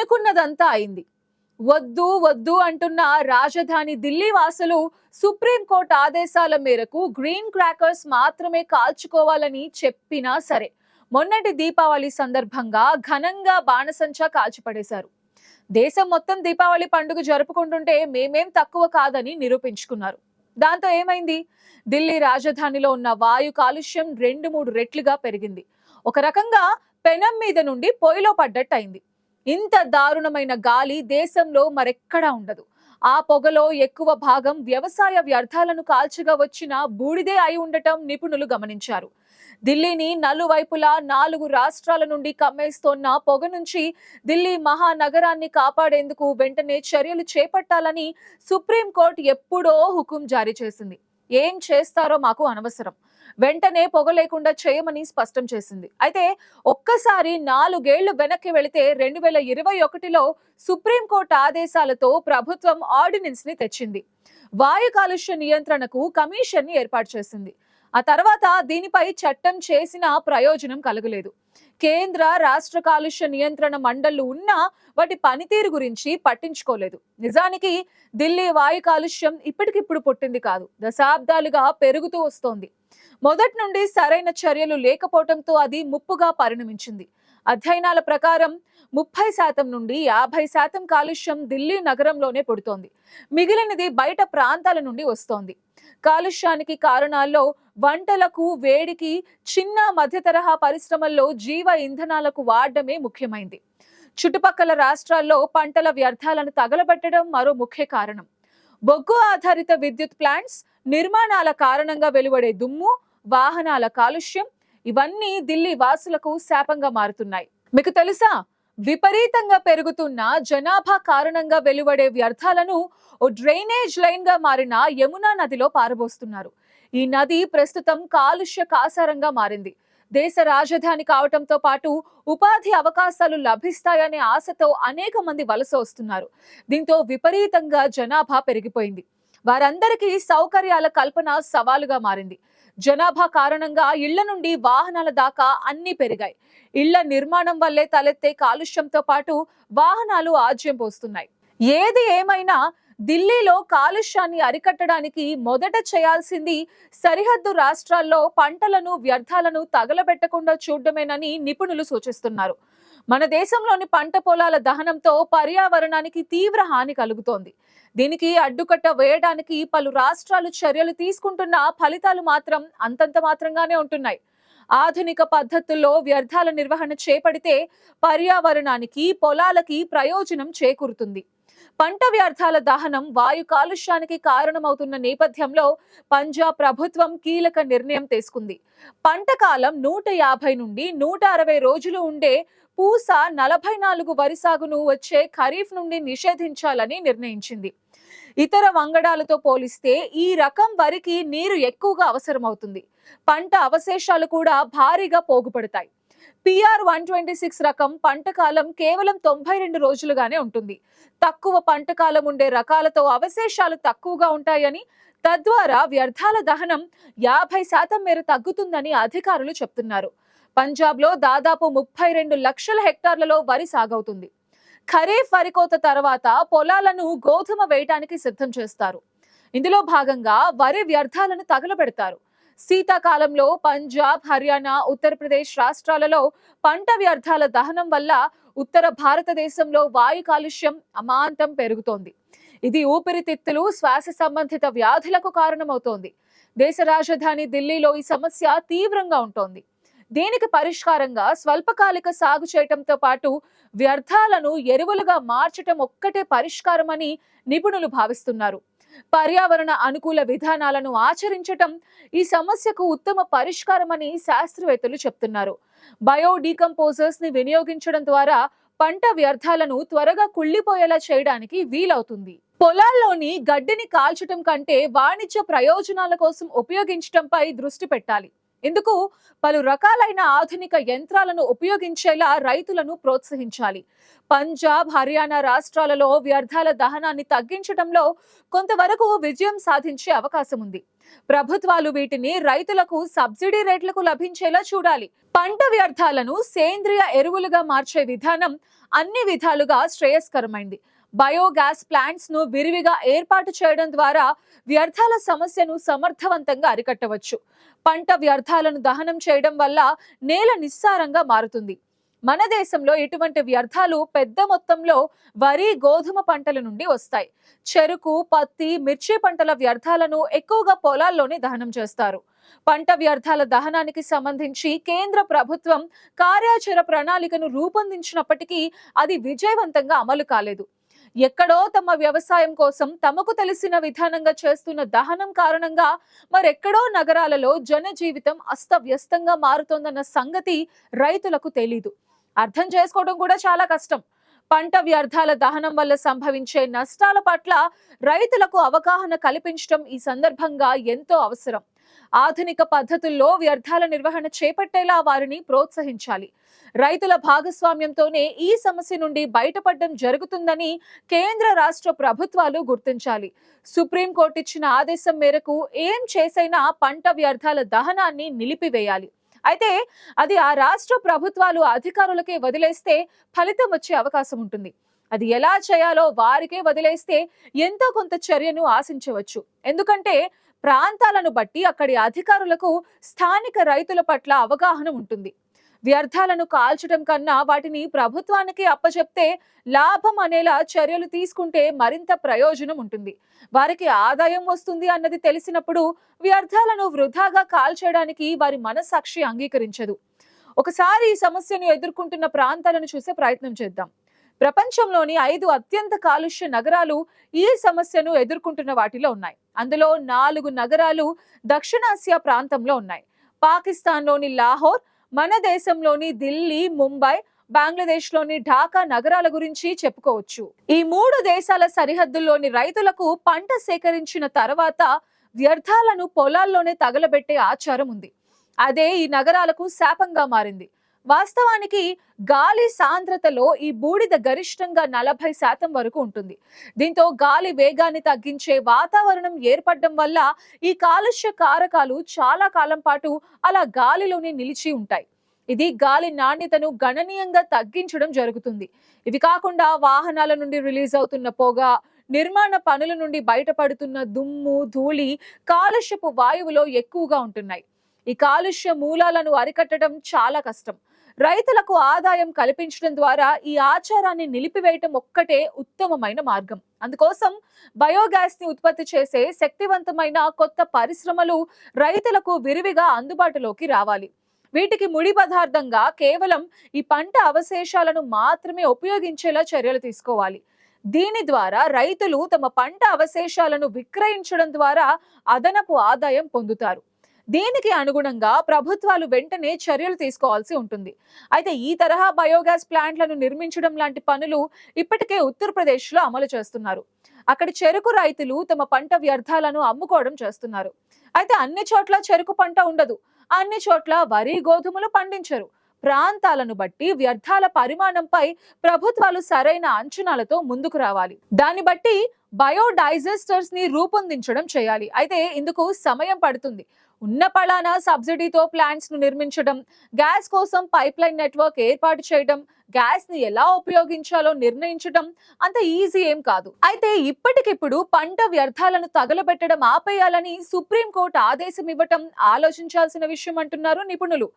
అనుకున్నదంతా అయింది. వద్దు వద్దు అంటున్న రాజధాని ఢిల్లీ వాసులు సుప్రీంకోర్టు ఆదేశాల మేరకు గ్రీన్ క్రాకర్స్ మాత్రమే కాల్చుకోవాలని చెప్పినా సరే మొన్నటి దీపావళి సందర్భంగా ఘనంగా బాణసంచా కాల్చిపడేశారు. దేశం మొత్తం దీపావళి పండుగ జరుపుకుంటుంటే మేమేం తక్కువ కాదని నిరూపించుకున్నారు. దాంతో ఏమైంది? ఢిల్లీ రాజధానిలో ఉన్న వాయు కాలుష్యం 2-3 రెట్లుగా పెరిగింది. ఒక రకంగా పెనం మీద నుండి పొయ్యిలో పడ్డట్టు అయింది. ఇంత దారుణమైన గాలి దేశంలో మరెక్కడా ఉండదు. ఆ పొగలో ఎక్కువ భాగం వ్యవసాయ వ్యర్థాలను కాల్చగా వచ్చిన బూడిదే అయి ఉండటం నిపుణులు గమనించారు. ఢిల్లీని నలువైపులా 4 రాష్ట్రాల నుండి కమ్మేస్తోన్న పొగ నుంచి ఢిల్లీ మహానగరాన్ని కాపాడేందుకు వెంటనే చర్యలు చేపట్టాలని సుప్రీంకోర్టు ఎప్పుడో హుకుం జారీ చేసింది. ఏం చేస్తారో మాకు అనవసరం, వెంటనే పొగ లేకుండా చేయమని స్పష్టం చేసింది. అయితే ఒక్కసారి 4 ఏళ్లు వెనక్కి వెళితే 2021లో సుప్రీంకోర్టు ఆదేశాలతో ప్రభుత్వం ఆర్డినెన్స్ ని తెచ్చింది. వాయు కాలుష్య నియంత్రణకు కమిషన్ ని ఏర్పాటు చేసింది. ఆ తర్వాత దీనిపై చట్టం చేసిన ప్రయోజనం కలగలేదు. కేంద్ర రాష్ట్ర కాలుష్య నియంత్రణ మండళ్లు ఉన్నా వాటి పనితీరు గురించి పట్టించుకోలేదు. నిజానికి ఢిల్లీ వాయు కాలుష్యం ఇప్పటికిప్పుడు పుట్టింది కాదు, దశాబ్దాలుగా పెరుగుతూ వస్తోంది. మొదటి నుండి సరైన చర్యలు లేకపోవడంతో అది ముప్పుగా పరిణమించింది. అధ్యయనాల ప్రకారం 30% నుండి 50% కాలుష్యం ఢిల్లీ నగరంలోనే పుడుతోంది. మిగిలినది బయట ప్రాంతాల నుండి వస్తోంది. కాలుష్యానికి కారణాల్లో వంటలకు, వేడికి, చిన్న మధ్య తరహా పరిశ్రమల్లో జీవ ఇంధనాలకు వాడడమే ముఖ్యమైంది. చుట్టుపక్కల రాష్ట్రాల్లో పంటల వ్యర్థాలను తగలబెట్టడం మరో ముఖ్య కారణం. బొగ్గు ఆధారిత విద్యుత్ ప్లాంట్స్ నిర్మాణాల కారణంగా వెలువడే దుమ్ము, వాహనాల కాలుష్యం ఇవన్నీ ఢిల్లీ వాసులకు శాపంగా మారుతున్నాయి. మీకు తెలుసా, విపరీతంగా పెరుగుతున్న జనాభా కారణంగా వెలువడే వ్యర్థాలను ఓ డ్రైనేజ్ లైన్ గా మారిన యమునా నదిలో పారబోస్తున్నారు. ఈ నది ప్రస్తుతం కాలుష్య కాసారంగా మారింది. దేశ రాజధాని కావటంతో పాటు ఉపాధి అవకాశాలు లభిస్తాయనే ఆశతో అనేక మంది వలస వస్తున్నారు. దీంతో విపరీతంగా జనాభా పెరిగిపోయింది. వారందరికీ సౌకర్యాల కల్పన సవాలుగా మారింది. జనాభా కారణంగా ఇళ్ల నుండి వాహనాల దాకా అన్ని పెరిగాయి. ఇళ్ల నిర్మాణం వల్లే తలెత్తే కాలుష్యంతో పాటు వాహనాలు ఆజ్యం పోస్తున్నాయి. ఏది ఏమైనా ఢిల్లీలో కాలుష్యాన్ని అరికట్టడానికి మొదట చేయాల్సింది సరిహద్దు రాష్ట్రాల్లో పంటలను, వ్యర్థాలను తగలబెట్టకుండా చూడడమేనని నిపుణులు సూచిస్తున్నారు. మన దేశంలోని పంట పొలాల దహనంతో పర్యావరణానికి తీవ్ర హాని కలుగుతోంది. దీనికి అడ్డుకట్ట వేయడానికి పలు రాష్ట్రాలు చర్యలు తీసుకుంటున్న ఫలితాలు మాత్రం అంతంత మాత్రంగానే ఉంటున్నాయి. ఆధునిక పద్ధతుల్లో వ్యర్థాల నిర్వహణ చేపడితే పర్యావరణానికి, పొలాలకి ప్రయోజనం చేకూరుతుంది. పంట వ్యర్థాల దహనం వాయు కాలుష్యానికి కారణమవుతున్న నేపథ్యంలో పంజాబ్ ప్రభుత్వం కీలక నిర్ణయం తీసుకుంది. పంట కాలం 150 నుండి 160 రోజులు ఉండే పూస 44 వరి సాగును వచ్చే ఖరీఫ్ నుండి నిషేధించాలని నిర్ణయించింది. ఇతర వంగడాలతో పోలిస్తే ఈ రకం వరికి నీరు ఎక్కువగా అవసరమవుతుంది. పంట అవశేషాలు కూడా భారీగా పోగుపడతాయి. PR-126 రకం పంట కాలం కేవలం 92 రోజులుగానే ఉంటుంది. తక్కువ పంట కాలం ఉండే రకాలతో అవశేషాలు తక్కువగా ఉంటాయని, తద్వారా వ్యర్థాల దహనం 50% మేర తగ్గుతుందని అధికారులు చెప్తున్నారు. పంజాబ్ లో దాదాపు 32 లక్షల హెక్టార్లలో వరి సాగవుతుంది. ఖరీఫ్ వరి కోత తర్వాత పొలాలను గోధుమ వేయడానికి సిద్ధం చేస్తారు. ఇందులో భాగంగా వరి వ్యర్థాలను తగలబెడతారు. శీతాకాలంలో పంజాబ్, హర్యానా, ఉత్తరప్రదేశ్ రాష్ట్రాలలో పంట వ్యర్థాల దహనం వల్ల ఉత్తర భారతదేశంలో వాయు కాలుష్యం అమాంతం పెరుగుతోంది. ఇది ఊపిరితిత్తులు, శ్వాస సంబంధిత వ్యాధులకు కారణమవుతోంది. దేశ రాజధాని ఢిల్లీలో ఈ సమస్య తీవ్రంగా ఉంటోంది. దీనికి పరిష్కారంగా స్వల్పకాలిక సాగు చేయటంతో పాటు వ్యర్థాలను ఎరువులుగా మార్చటం ఒక్కటే పరిష్కారమని నిపుణులు భావిస్తున్నారు. పర్యావరణ అనుకూల విధానాలను ఆచరించటం ఈ సమస్యకు ఉత్తమ పరిష్కారమని శాస్త్రవేత్తలు చెప్తున్నారు. బయో డీకంపోజర్స్ ని వినియోగించడం ద్వారా పంట వ్యర్థాలను త్వరగా కుళ్ళిపోయేలా చేయడానికి వీలవుతుంది. పొలాల్లోని గడ్డిని కాల్చటం కంటే వాణిజ్య ప్రయోజనాల కోసం ఉపయోగించటంపై దృష్టి పెట్టాలి. ఇందుకు పలు రకాలైన ఆధునిక యంత్రాలను ఉపయోగించేలా రైతులను ప్రోత్సహించాలి. పంజాబ్, హర్యానా రాష్ట్రాలలో వ్యర్థాల దహనాన్ని తగ్గించడంలో కొంతవరకు విజయం సాధించే అవకాశం ఉంది. ప్రభుత్వాలు వీటిని రైతులకు సబ్సిడీ రేట్లకు లభించేలా చూడాలి. పంట వ్యర్థాలను సేంద్రియ ఎరువులుగా మార్చే విధానం అన్ని విధాలుగా శ్రేయస్కరమైంది. బయోగ్యాస్ ప్లాంట్స్ ను విరివిగా ఏర్పాటు చేయడం ద్వారా వ్యర్థాల సమస్యను సమర్థవంతంగా అరికట్టవచ్చు. పంట వ్యర్థాలను దహనం చేయడం వల్ల నేల నిస్సారంగా మారుతుంది. మన దేశంలో ఇటువంటి వ్యర్థాలు పెద్ద మొత్తంలో వరి, గోధుమ పంటల నుండి వస్తాయి. చెరుకు, పత్తి, మిర్చి పంటల వ్యర్థాలను ఎక్కువగా పొలాల్లోనే దహనం చేస్తారు. పంట వ్యర్థాల దహనానికి సంబంధించి కేంద్ర ప్రభుత్వం కార్యాచరణ ప్రణాళికను రూపొందించినప్పటికీ అది విజయవంతంగా అమలు కాలేదు. ఎక్కడో తమ వ్యవసాయం కోసం తమకు తెలిసిన విధానంగా చేస్తున్న దహనం కారణంగా మరెక్కడో నగరాలలో జనజీవితం అస్తవ్యస్తంగా మారుతోందన్న సంగతి రైతులకు తెలీదు. అర్థం చేసుకోవడం కూడా చాలా కష్టం. పంట వ్యర్థాల దహనం వల్ల సంభవించే నష్టాల పట్ల రైతులకు అవగాహన కల్పించడం ఈ సందర్భంగా ఎంతో అవసరం. ఆధునిక పద్ధతుల్లో వ్యర్థాల నిర్వహణ చేపట్టేలా వారిని ప్రోత్సహించాలి. రైతుల భాగస్వామ్యంతోనే ఈ సమస్య నుండి బయటపడడం జరుగుతుందని కేంద్ర, రాష్ట్ర ప్రభుత్వాలు గుర్తించాలి. సుప్రీంకోర్టు ఇచ్చిన ఆదేశం మేరకు ఏం చేసైనా పంట వ్యర్థాల దహనాన్ని నిలిపివేయాలి. అయితే అది ఆ రాష్ట్ర ప్రభుత్వాలు అధికారులకే వదిలేస్తే ఫలితం వచ్చే అవకాశం ఉంటుంది. అది ఎలా చేయాలో వారికే వదిలేస్తే ఎంతో కొంత చర్యను ఆశించవచ్చు. ఎందుకంటే ప్రాంతాలను బట్టి అక్కడి అధికారులకు స్థానిక రైతుల పట్ల అవగాహన ఉంటుంది. వ్యర్థాలను కాల్చడం కన్నా వాటిని ప్రభుత్వానికి అప్పచెప్తే లాభం అనేలా చర్యలు తీసుకుంటే మరింత ప్రయోజనం ఉంటుంది. వారికి ఆదాయం వస్తుంది అన్నది తెలిసినప్పుడు వ్యర్థాలను వృధాగా కాల్చేయడానికి వారి మనస్సాక్షి అంగీకరించదు. ఒకసారి ఈ సమస్యను ఎదుర్కొంటున్న ప్రాంతాలను చూసే ప్రయత్నం చేద్దాం. ప్రపంచంలోని 5 అత్యంత కాలుష్య నగరాలు ఈ సమస్యను ఎదుర్కొంటున్న వాటిలో ఉన్నాయి. అందులో 4 నగరాలు దక్షిణాసియా ప్రాంతంలో ఉన్నాయి. పాకిస్తాన్లోని లాహోర్, మన దేశంలోని ఢిల్లీ, ముంబై, బంగ్లాదేశ్లోని ఢాకా నగరాల గురించి చెప్పుకోవచ్చు. ఈ 3 దేశాల సరిహద్దుల్లోని రైతులకు పంట సేకరించిన తర్వాత వ్యర్థాలను పొలాల్లోనే తగలబెట్టే ఆచారం ఉంది. అదే ఈ నగరాలకు శాపంగా మారింది. వాస్తవానికి గాలి సాంద్రతలో ఈ బూడిద గరిష్టంగా 40% వరకు ఉంటుంది. దీంతో గాలి వేగాన్ని తగ్గించే వాతావరణం ఏర్పడడం వల్ల ఈ కాలుష్య కారకాలు చాలా కాలం పాటు అలా గాలిలోనే నిలిచి ఉంటాయి. ఇది గాలి నాణ్యతను గణనీయంగా తగ్గించడం జరుగుతుంది. ఇవి కాకుండా వాహనాల నుండి రిలీజ్ అవుతున్న పొగ, నిర్మాణ పనుల నుండి బయటపడుతున్న దుమ్ము, ధూళి కాలుష్యపు వాయువులో ఎక్కువగా ఉంటున్నాయి. ఈ కాలుష్య మూలాలను అరికట్టడం చాలా కష్టం. రైతులకు ఆదాయం కల్పించడం ద్వారా ఈ ఆచారాన్ని నిలిపివేయటం ఒక్కటే ఉత్తమమైన మార్గం. అందుకోసం బయోగ్యాస్ ని ఉత్పత్తి చేసే శక్తివంతమైన కొత్త పరిశ్రమలు రైతులకు విరివిగా అందుబాటులోకి రావాలి. వీటికి ముడి పదార్థంగా కేవలం ఈ పంట అవశేషాలను మాత్రమే ఉపయోగించేలా చర్యలు తీసుకోవాలి. దీని ద్వారా రైతులు తమ పంట అవశేషాలను విక్రయించడం ద్వారా అదనపు ఆదాయం పొందుతారు. దీనికి అనుగుణంగా ప్రభుత్వాలు వెంటనే చర్యలు తీసుకోవాల్సి ఉంటుంది. అయితే ఈ తరహా బయోగ్యాస్ ప్లాంట్లను నిర్మించడం లాంటి పనులు ఇప్పటికే ఉత్తరప్రదేశ్లో అమలు చేస్తున్నారు. అక్కడి చెరుకు రైతులు తమ పంట వ్యర్థాలను అమ్ముకోవడం చేస్తున్నారు. అయితే అన్ని చోట్ల చెరుకు పంట ఉండదు. అన్ని చోట్ల వరి, గోధుమలు పండించరు. ప్రాంతాలను బట్టి వ్యర్థాల పరిమాణంపై ప్రభుత్వాలు సరైన అంచనాలతో ముందుకు రావాలి. దాన్ని బట్టి బయోడైజెస్టర్స్ ని రూపొందించడం చేయాలి. అయితే ఇందుకు సమయం పడుతుంది. ఉన్న పళాన సబ్సిడీతో ప్లాంట్స్ ను నిర్మించడం, గ్యాస్ కోసం పైప్ లైన్ నెట్వర్క్ ఏర్పాటు చేయడం, గ్యాస్ ని ఎలా ఉపయోగించాలో నిర్ణయించడం అంత ఈజీ ఏం కాదు. అయితే ఇప్పటికిప్పుడు పంట వ్యర్థాలను తగలబెట్టడం ఆపేయాలని సుప్రీంకోర్టు ఆదేశం ఇవ్వటం ఆలోచించాల్సిన విషయం అంటున్నారు నిపుణులు.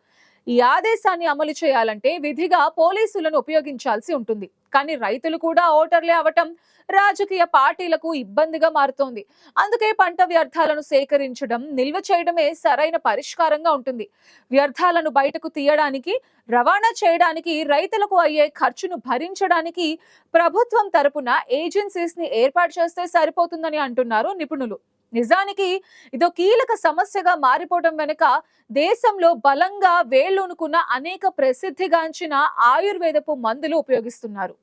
ఈ ఆదేశాన్ని అమలు చేయాలంటే విధిగా పోలీసులను ఉపయోగించాల్సి ఉంటుంది. కానీ రైతులు కూడా ఓటర్లే అవటం రాజకీయ పార్టీలకు ఇబ్బందిగా మారుతోంది. అందుకే పంట వ్యర్థాలను సేకరించడం, నిల్వ చేయడమే సరైన పరిష్కారంగా ఉంటుంది. వ్యర్థాలను బయటకు తీయడానికి, రవాణా చేయడానికి, రైతులకు అయ్యే ఖర్చును భరించడానికి ప్రభుత్వం తరపున ఏజెన్సీస్ ని ఏర్పాటు చేస్తే సరిపోతుందని అంటున్నారు నిపుణులు. నిజానికి ఇదో కీలక సమస్యగా మారిపోవడం వెనుక దేశంలో బలంగా వేళ్లూనుకున్న అనేక ప్రసిద్ధిగాంచిన ఆయుర్వేదపు మందులు ఉపయోగిస్తున్నారు.